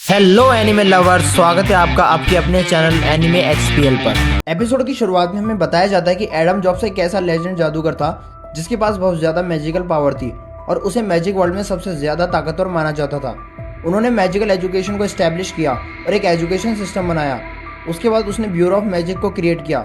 Hello anime lovers, स्वागत है आपका आपके अपने चैनल एनिमे एक्सपीएल पर। एपिसोड की शुरुआत में हमें बताया जाता है कि एडम जॉब्स एक ऐसा लेजेंड जादूगर था जिसके पास बहुत ज़्यादा मैजिकल पावर थी और उसे मैजिक वर्ल्ड में सबसे ज़्यादा ताकतवर माना जाता था। उन्होंने मैजिकल एजुकेशन को इस्टेब्लिश किया और एक एजुकेशन सिस्टम बनाया। उसके बाद उसने ब्यूरो ऑफ मैजिक को क्रिएट किया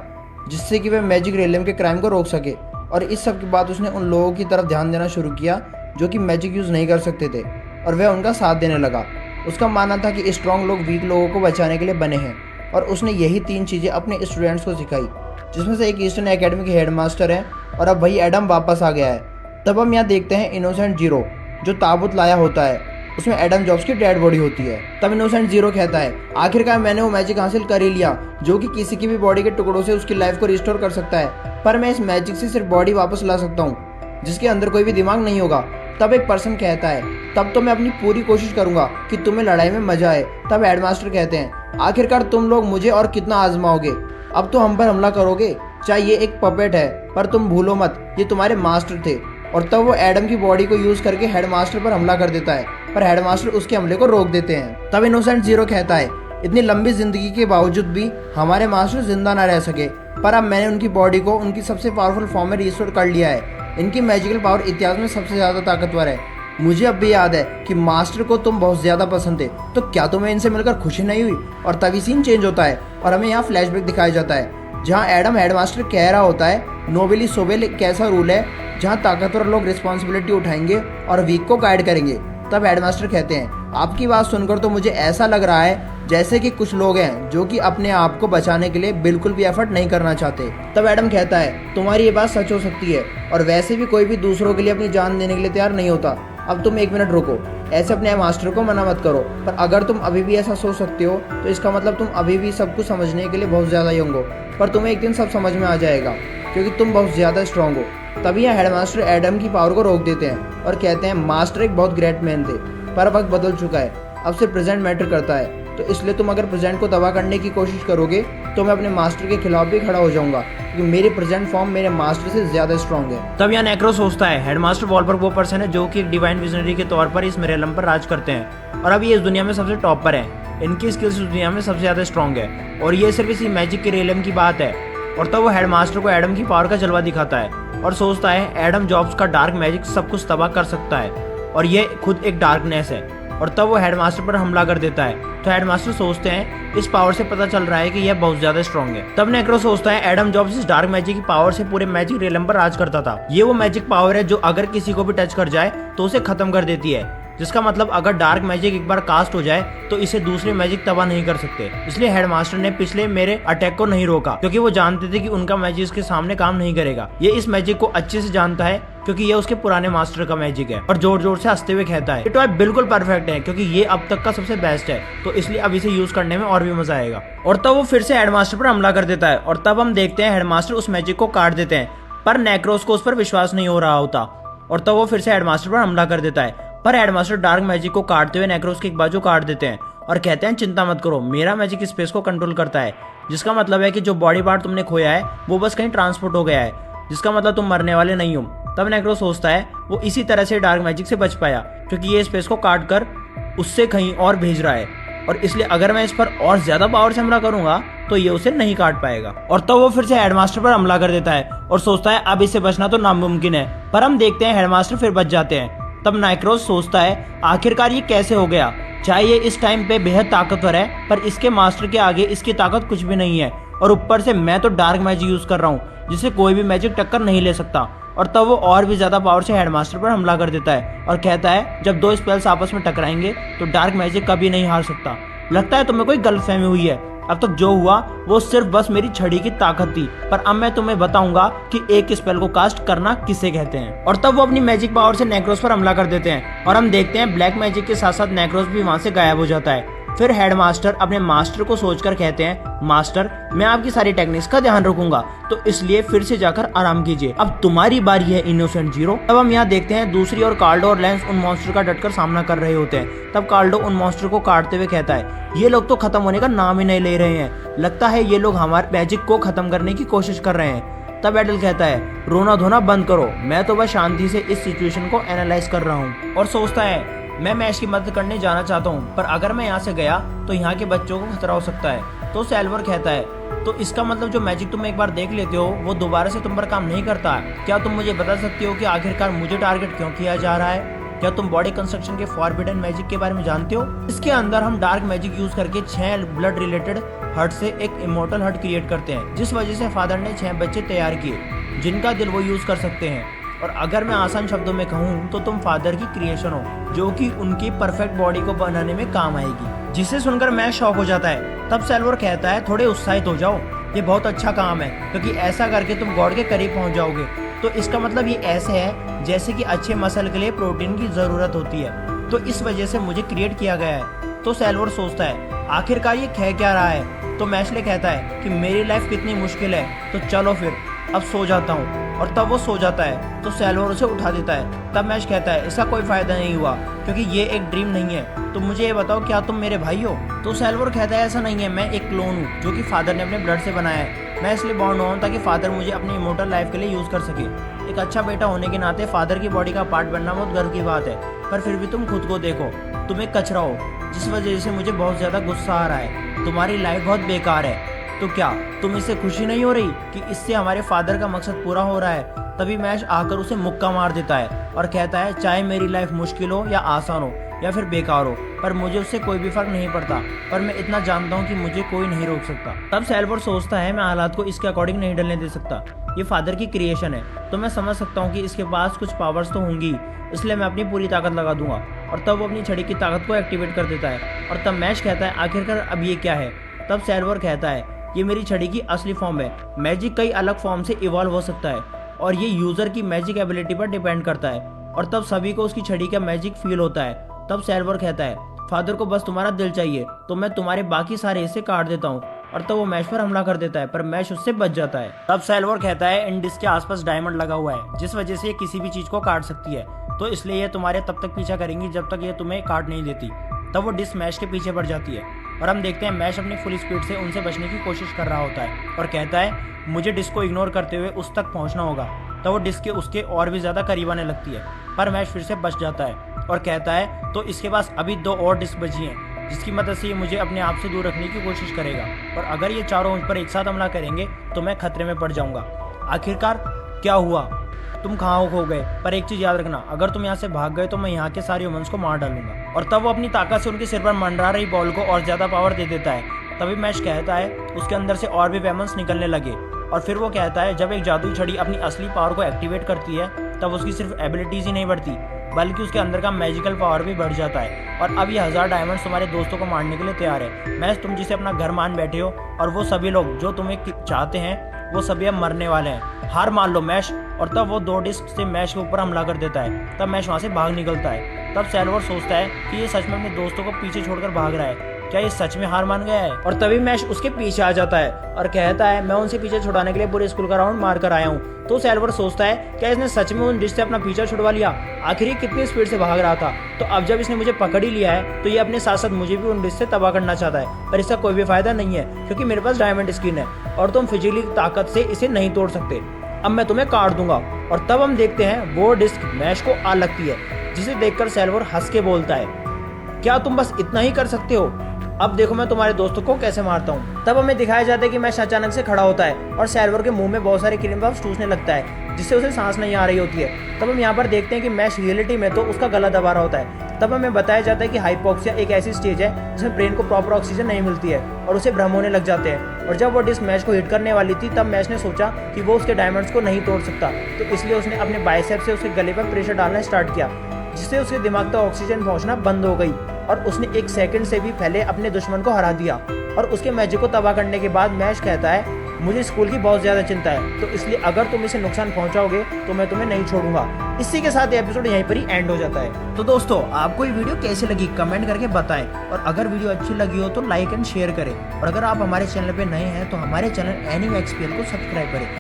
जिससे कि वह मैजिक रियलम के क्राइम को रोक सके। और इस सब के बाद उसने उन लोगों की तरफ ध्यान देना शुरू किया जो कि मैजिक यूज़ नहीं कर सकते थे और वह उनका साथ देने लगा। उसका मानना था कि स्ट्रॉन्ग लोग वीक लोगों को बचाने के लिए बने हैं और उसने यही 3 चीज़ें अपने स्टूडेंट्स को सिखाई, जिसमें से एक ईस्टर्न एकेडमी के हेडमास्टर है और अब वही एडम वापस आ गया है। तब हम यहाँ देखते हैं इनोसेंट जीरो जो ताबूत लाया होता है, उसमें एडम जॉब्स की डेड बॉडी होती है। तब इनोसेंट जीरो कहता है, आखिरकार मैंने वो मैजिक हासिल कर ही लिया जो कि किसी की भी बॉडी के टुकड़ों से उसकी लाइफ को रिस्टोर कर सकता है, पर मैं इस मैजिक से सिर्फ बॉडी वापस ला सकता हूँ जिसके अंदर कोई भी दिमाग नहीं होगा। तब एक पर्सन कहता है, तब तो मैं अपनी पूरी कोशिश करूंगा कि तुम्हें लड़ाई में मजा आए। तब हेडमास्टर कहते हैं, आखिरकार तुम लोग मुझे और कितना आजमाओगे, अब तो हम पर हमला करोगे। चाहे ये एक पपेट है पर तुम भूलो मत ये तुम्हारे मास्टर थे। और तब वो एडम की बॉडी को यूज करके हेडमास्टर पर हमला कर देता है, पर हेडमास्टर उसके हमले को रोक देते हैं। तब इनोसेंट जीरो कहता है, इतनी लंबी जिंदगी के बावजूद भी हमारे मास्टर जिंदा ना रह सके, पर अब मैंने उनकी बॉडी को उनकी सबसे पावरफुल फॉर्म में रिस्टोर कर लिया है। इनकी मैजिकल पावर इतिहास में सबसे ज़्यादा ताकतवर है। मुझे अब भी याद है कि मास्टर को तुम बहुत ज़्यादा पसंद थे, तो क्या तुम्हें इनसे मिलकर खुशी नहीं हुई। और तभी सीन चेंज होता है और हमें यहाँ फ्लैशबैक दिखाया जाता है जहाँ एडम हेडमास्टर कह रहा होता है, नोबेली सोबेल एक ऐसा रूल है जहाँ ताकतवर लोग रिस्पॉन्सिबिलिटी उठाएंगे और वीक को गाइड करेंगे। तब हेडमास्टर कहते हैं, आपकी बात सुनकर तो मुझे ऐसा लग रहा है जैसे कि कुछ लोग हैं जो कि अपने आप को बचाने के लिए बिल्कुल भी एफर्ट नहीं करना चाहते। तब एडम कहता है, तुम्हारी ये बात सच हो सकती है और वैसे भी कोई भी दूसरों के लिए अपनी जान देने के लिए तैयार नहीं होता। अब तुम 1 मिनट रुको, ऐसे अपने मास्टर को मना मत करो, पर अगर तुम अभी भी ऐसा सोच सकते हो तो इसका मतलब तुम अभी भी सब कुछ समझने के लिए बहुत ज़्यादा यंग हो, पर तुम्हें एक दिन सब समझ में आ जाएगा क्योंकि तुम बहुत ज़्यादा स्ट्रांग हो। तभी यह हेडमास्टर एडम की पावर को रोक देते हैं और कहते हैं, मास्टर एक बहुत ग्रेट मैन थे पर वक्त बदल चुका है, अब सिर्फ प्रेजेंट मैटर करता है। तो इसलिए तुम अगर प्रेजेंट को तबाह करने की कोशिश करोगे तो मैं अपने मास्टर के खिलाफ भी खड़ा हो जाऊंगा क्योंकि मेरी प्रेजेंट फॉर्म मेरे मास्टर से ज्यादा स्ट्रांग है। तब यहाँ नेक्रो सोचता है, हेडमास्टर वॉलबर्ग वो पर्सन है जो कि एक डिवाइन विजनरी के तौर पर इस मिरेलम पर राज करते हैं और अब ये इस दुनिया में सबसे टॉप पर है। इनकी स्किल्स इस दुनिया में सबसे ज्यादा स्ट्रांग है और ये सिर्फ इसी मैजिक के रियलम की बात है। और तब वो हेडमास्टर को एडम की पावर का जलवा दिखाता है और सोचता है एडम जॉब्स का डार्क मैजिक सब कुछ तबाह कर सकता है और ये खुद एक डार्कनेस है। और तब वो हेडमास्टर पर हमला कर देता है। तो हेडमास्टर सोचते हैं, इस पावर से पता चल रहा है कि यह बहुत ज्यादा स्ट्रांग है। तब नेक्रो सोचता है, एडम जॉब्स इस डार्क मैजिक की पावर से पूरे मैजिक रियलम पर राज करता था। ये वो मैजिक पावर है जो अगर किसी को भी टच कर जाए तो उसे खत्म कर देती है, जिसका मतलब अगर डार्क मैजिक एक बार कास्ट हो जाए तो इसे दूसरे मैजिक तबाह नहीं कर सकते। इसलिए हेडमास्टर ने पिछले मेरे अटैक को नहीं रोका क्योंकि वो जानते थे कि उनका मैजिक इसके सामने काम नहीं करेगा। ये इस मैजिक को अच्छे से जानता है क्योंकि ये उसके पुराने मास्टर का मैजिक है और जोर जोर से हंसते हुए कहता है, ये टॉय बिल्कुल परफेक्ट है क्योंकि ये अब तक का सबसे बेस्ट है, तो इसलिए अब इसे यूज करने में और भी मजा आएगा। और तब वो फिर से हेडमास्टर पर हमला कर देता है और तब हम देखते हैं हेडमास्टर उस मैजिक को काट देते हैं, पर नेक्रोस को उस पर विश्वास नहीं हो रहा होता और तब वो फिर से हेडमास्टर पर हमला कर देता है, पर हेडमास्टर डार्क मैजिक को काटते हुए नेक्रोस की एक बाजू काट देते हैं और कहते हैं, चिंता मत करो, मेरा मैजिक स्पेस को कंट्रोल करता है, जिसका मतलब है कि जो बॉडी पार्ट तुमने खोया है वो बस कहीं ट्रांसपोर्ट हो गया है, जिसका मतलब तुम मरने वाले नहीं हो। तब नेक्रो सोचता है वो इसी तरह से डार्क मैजिक से बच पाया क्योंकि ये स्पेस को काट कर उससे कहीं और भेज रहा है और इसलिए अगर मैं इस पर और ज्यादा पावर से हमला करूंगा तो ये उसे नहीं काट पाएगा। और तब वो फिर से हेडमास्टर पर हमला कर देता है और सोचता है अब इससे बचना तो नामुमकिन है, पर हम देखते हैं हेडमास्टर फिर बच जाते हैं। तब नाइक्रोस सोचता है, आखिरकार ये कैसे हो गया, चाहे ये इस टाइम पे बेहद ताकतवर है पर इसके मास्टर के आगे इसकी ताकत कुछ भी नहीं है और ऊपर से मैं तो डार्क मैजिक यूज कर रहा हूँ जिसे कोई भी मैजिक टक्कर नहीं ले सकता। और तब वो और भी ज्यादा पावर से हेडमास्टर पर हमला कर देता है और कहता है, जब 2 स्पेल्स आपस में टकराएंगे तो डार्क मैजिक कभी नहीं हार सकता। लगता है तुम्हें कोई गलतफहमी हुई है, अब तक जो हुआ वो सिर्फ बस मेरी छड़ी की ताकत थी, पर अब मैं तुम्हें बताऊंगा कि एक स्पेल को कास्ट करना किसे कहते हैं। और तब वो अपनी मैजिक पावर से नेक्रोस पर हमला कर देते हैं और हम देखते हैं ब्लैक मैजिक के साथ साथ नेक्रोस भी वहां से गायब हो जाता है। फिर हेडमास्टर अपने मास्टर को सोचकर कहते हैं, मास्टर मैं आपकी सारी टेक्निक्स का ध्यान रखूंगा, तो इसलिए फिर से जाकर आराम कीजिए, अब तुम्हारी बारी है इनोसेंट जीरो। तब हम यहाँ देखते हैं दूसरी ओर कार्डो और लेंस उन मॉन्स्टर का डटकर सामना कर रहे होते हैं। तब कार्डो उन मॉन्स्टर को काटते हुए कहता है, ये लोग तो खत्म होने का नाम ही नहीं ले रहे हैं, लगता है ये लोग हमारे मैजिक को खत्म करने की कोशिश कर रहे हैं। तब एडल कहता है, रोना धोना बंद करो, मैं तो बस शांति से इस सिचुएशन को एनालाइज कर रहा हूँ। और सोचता है, मैं मैश की मदद करने जाना चाहता हूँ, पर अगर मैं यहाँ से गया तो यहाँ के बच्चों को खतरा हो सकता है। तो सैल्वर कहता है, तो इसका मतलब जो मैजिक तुम एक बार देख लेते हो वो दोबारा से तुम पर काम नहीं करता। क्या तुम मुझे बता सकती हो कि आखिरकार मुझे टारगेट क्यों किया जा रहा है? क्या तुम बॉडी कंस्ट्रक्शन के फॉरबिडन मैजिक के बारे में जानते हो? इसके अंदर हम डार्क मैजिक यूज करके 6 ब्लड रिलेटेड हर्ट से एक इमोर्टल हर्ट क्रिएट करते हैं, जिस वजह से फादर ने 6 बच्चे तैयार किए जिनका दिल वो यूज कर सकते हैं। और अगर मैं आसान शब्दों में कहूँ तो तुम फादर की क्रिएशन हो, जो कि उनकी परफेक्ट बॉडी को बनाने में काम आएगी। जिसे सुनकर मैं शॉक हो जाता है। तब सैल्वर कहता है, थोड़े उत्साहित हो जाओ, ये बहुत अच्छा काम है क्योंकि ऐसा करके तुम गॉड के करीब पहुंच जाओगे। तो इसका मतलब ये ऐसे है जैसे कि अच्छे मसल के लिए प्रोटीन की जरूरत होती है, तो इस वजह से मुझे क्रिएट किया गया है। तो सैल्वर सोचता है आखिरकार ये कह क्या रहा है। तो मैशले कहता है कि मेरी लाइफ कितनी मुश्किल है, तो चलो फिर अब सो जाता हूँ। और तब वो सो जाता है तो सैल्वर उसे उठा देता है। तब मैश कहता है इसका कोई फायदा नहीं हुआ क्योंकि ये एक ड्रीम नहीं है। तो मुझे ये बताओ क्या तुम मेरे भाई हो? तो सैल्वर कहता है ऐसा नहीं है, मैं एक क्लोन हूँ जो कि फादर ने अपने ब्लड से बनाया है। मैं इसलिए बॉर्न हुआ हूँ ताकि फादर मुझे अपनी इमोर्टल लाइफ के लिए यूज कर सके। एक अच्छा बेटा होने के नाते फादर की बॉडी का पार्ट बनना बहुत गर्व की बात है, पर फिर भी तुम खुद को देखो, तुम एक कचरा हो, जिस वजह से मुझे बहुत ज्यादा गुस्सा आ रहा है। तुम्हारी लाइफ बहुत बेकार है। तो क्या तुम इससे खुशी नहीं हो रही कि इससे हमारे फादर का मकसद पूरा हो रहा है? तभी मैश आकर उसे मुक्का मार देता है और कहता है चाहे मेरी लाइफ मुश्किल हो या आसान हो या फिर बेकार हो, पर मुझे उससे कोई भी फर्क नहीं पड़ता। पर मैं इतना जानता हूँ कि मुझे कोई नहीं रोक सकता। तब सैल्वर सोचता है मैं हालात को इसके अकॉर्डिंग नहीं ढलने दे सकता, ये फादर की क्रिएशन है, तो मैं समझ सकता हूँ कि इसके पास कुछ पावर्स तो होंगी, इसलिए मैं अपनी पूरी ताकत लगा दूंगा। और तब वो अपनी छड़ी की ताकत को एक्टिवेट कर देता है। और तब मैश कहता है आखिरकार अब ये क्या है? तब सैल्वर कहता है ये मेरी छड़ी की असली फॉर्म है। मैजिक कई अलग फॉर्म से इवॉल्व हो सकता है और ये यूजर की मैजिक एबिलिटी पर डिपेंड करता है। और तब सभी को उसकी छड़ी का मैजिक फील होता है। तब सैल्वर कहता है फादर को बस तुम्हारा दिल चाहिए तो मैं तुम्हारे बाकी सारे हिस्से काट देता हूँ। और तब वो मैश पर हमला कर देता है, पर मैश उससे बच जाता है। तब सैल्वर कहता है इन डिस्क के आसपास डायमंड लगा हुआ है, जिस वजह से ये किसी भी चीज को काट सकती है, तो इसलिए ये तुम्हारे तब तक पीछा करेंगी जब तक ये तुम्हें काट नहीं देती। तब वो डिस्क मैश के पीछे पड़ जाती है और हम देखते हैं मैश अपनी फुल स्पीड से उनसे बचने की कोशिश कर रहा होता है और कहता है मुझे डिस्क को इग्नोर करते हुए उस तक पहुंचना होगा। तब वो डिस्क के उसके और भी ज्यादा करीब आने लगती है, पर मैश फिर से बच जाता है और कहता है तो इसके पास अभी 2 और डिस्क बची हैं, जिसकी मदद से ये मुझे अपने आप से दूर रखने की कोशिश करेगा। और अगर ये चारों मुझ पर एक साथ हमला करेंगे तो मैं खतरे में पड़ जाऊंगा। आखिरकार क्या हुआ? तुम कहाँ खो गए? पर एक चीज याद रखना, अगर तुम यहाँ से भाग गए तो मैं यहाँ के सारे ह्यूमंस को मार डालूंगा। और तब वो अपनी ताकत से उनके सिर पर मंडरा रही बॉल को और ज्यादा पावर दे देता है। तभी मैश कहता है उसके अंदर से और भी वेमन्स निकलने लगे। और फिर वो कहता है जब एक जादुई छड़ी अपनी असली पावर को एक्टिवेट करती है तब उसकी सिर्फ एबिलिटीज ही नहीं बढ़ती बल्कि उसके अंदर का मैजिकल पावर भी बढ़ जाता है। और अब ये 1000 डायमंड्स तुम्हारे दोस्तों को मारने के लिए तैयार है। मैश तुम जिसे अपना घर मान बैठे हो और वो सभी लोग जो तुम्हें चाहते हैं वो सभी अब मरने वाले हैं, हार मान लो मैश। और तब वो 2 डिस्क से मैश के ऊपर हमला कर देता है। तब मैश वहाँ से भाग निकलता है। तब सैल्वर सोचता है कि ये सच में अपने दोस्तों को पीछे छोड़कर भाग रहा है, क्या ये सच में हार मान गया है? और तभी मैश उसके पीछे आ जाता है और कहता है मैं उनसे पीछे छुड़ाने के लिए पूरे स्कूल का राउंड मार कर आया हूँ। तो सैल्वर सोचता है क्या इसने सच में उन डिश से अपना पीछा छुड़वा लिया? आखिर ये कितनी स्पीड से भाग रहा था, तो अब जब इसने मुझे पकड़ ही लिया है तो ये अपने साथ साथ मुझे भी उन डिश से तबाह करना चाहता है। पर इसका कोई भी फायदा नहीं है क्योंकि मेरे पास डायमंड स्किन है और तुम फिजिकली ताकत से इसे नहीं तोड़ सकते। अब मैं तुम्हें काट दूंगा। और तब हम देखते हैं वो डिस्क मैश को आ लगती है, जिसे देखकर सैल्वर हंस के बोलता है क्या तुम बस इतना ही कर सकते हो? अब देखो मैं तुम्हारे दोस्तों को कैसे मारता हूँ। तब हमें दिखाया जाता है कि मैश अचानक से खड़ा होता है और सैल्वर के मुंह में बहुत सारे क्रीम पफ्स ठूसने लगता है, जिससे उसे सांस नहीं आ रही होती है। तब हम यहाँ पर देखते हैं कि मैश रियलिटी में तो उसका गला दबा रहा होता है। तब हमें बताया जाता है कि हाइपोक्सिया एक ऐसी स्टेज है जिसमें ब्रेन को प्रॉपर ऑक्सीजन नहीं मिलती है और उसे भ्रम होने लग जाते हैं। और जब वो डिस्क मैश को हिट करने वाली थी तब मैश ने सोचा कि वो उसके डायमंड्स को नहीं तोड़ सकता, तो इसलिए उसने अपने बाइसेप से उसके गले पर प्रेशर डालना स्टार्ट किया, जिससे उसके दिमाग तक ऑक्सीजन पहुंचना बंद हो गई और उसने 1 सेकंड से भी पहले अपने दुश्मन को हरा दिया। और उसके मैजिक को तबाह करने के बाद मैश कहता है मुझे स्कूल की बहुत ज्यादा चिंता है, तो इसलिए अगर तुम इसे नुकसान पहुंचाओगे तो मैं तुम्हें नहीं छोड़ूंगा। इसी के साथ ये एपिसोड यहीं पर ही एंड हो जाता है। तो दोस्तों आपको ये वीडियो कैसी लगी कमेंट करके बताएं और अगर वीडियो अच्छी लगी हो तो लाइक एंड शेयर करें और अगर आप हमारे चैनल पे नए हैं तो हमारे चैनल एनीमे एक्सपीएल को सब्सक्राइब करें।